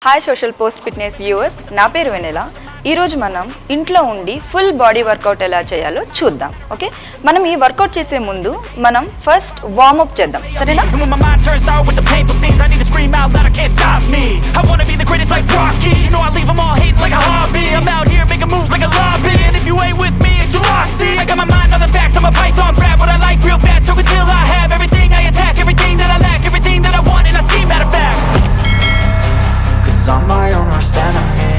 Hi social post fitness viewers, నా పేరు వెనెల. ఈరోజు మనం ఇంట్లో ఉండి ఫుల్ బాడీ వర్కౌట్ ఎలా చేయాలో చూద్దాం. ఓకే, మనం ఈ వర్కౌట్ చేసే ముందు మనం ఫస్ట్ వార్మప్ చేద్దాం, సరేనా? I'm my own worst enemy.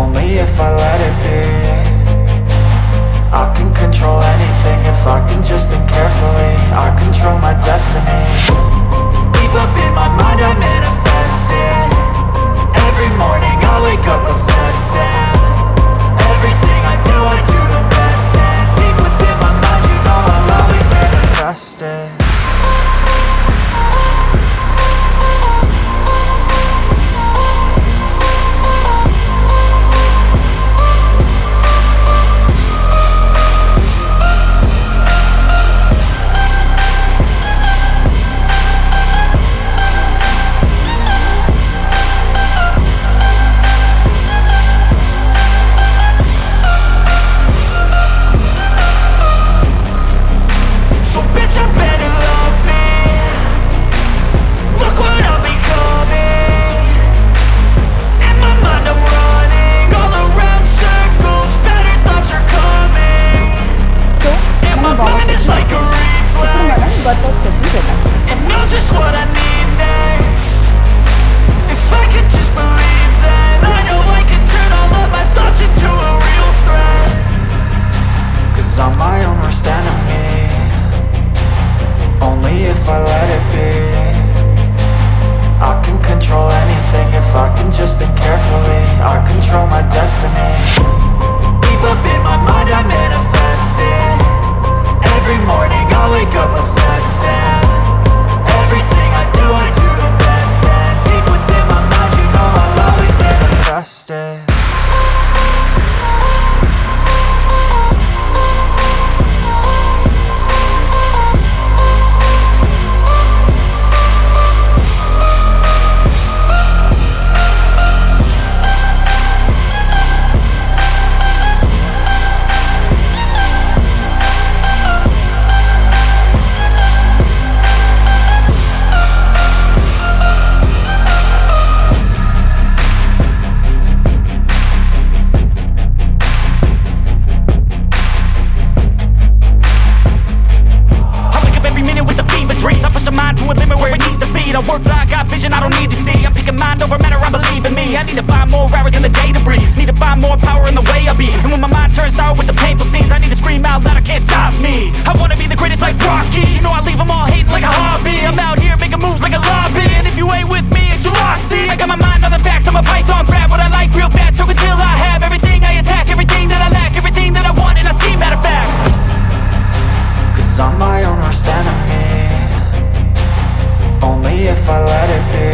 Only if I let it be. I can control anything if I can just think carefully. I control my destiny. Deep up in my mind I manifest it. Every morning I wake up obsessed, and everything I do the best. And deep within my mind, you know I'll always manifest it. Workout session చేద్దాం. I'm my own worst enemy. Only if I let it be. I can control anything if I can just think carefully. I control my destiny. Deep up in my mind I manifest it. Every morning I wake up obsessed, and everything I do the best. And deep within my mind, you know I'll always manifest it. I work blind, got vision I don't need to see. I'm picking mind over matter, I believe in me. I need to find more hours in the day to breathe. Need to find more power in the way I be. And when my mind turns sour with the painful scenes, I need to scream out loud, I can't stop me. I wanna be the greatest like Rocky. You know I leave them all hating like a hobby. I'm out here making moves like a lobby. And if you ain't with me, it's your loss, see. I got my mind on the facts, I'm a python, grab what I like real fast. Choke until I have everything I attack, everything that I lack, everything that I want, and I see, matter of fact. Cause I'm my own worst enemy. Only if I let it be.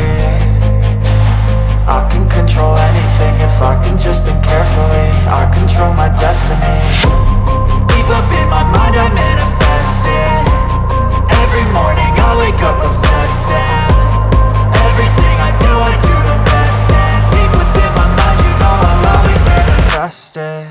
I can control anything if I can just think carefully. I control my destiny. Deep up in my mind I manifest it. Every morning I wake up obsessed, and everything I do the best. And deep within my mind, you know I'll always manifest it.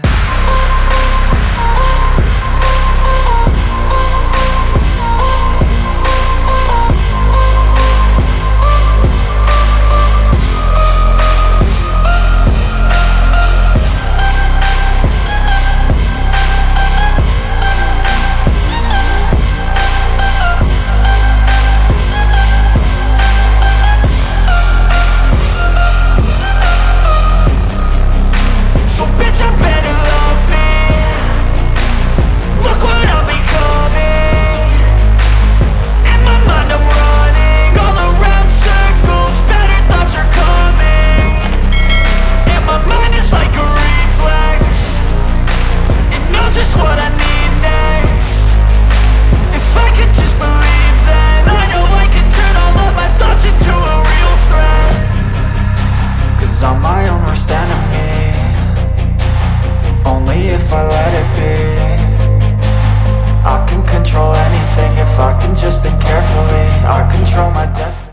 I'm my own worst enemy.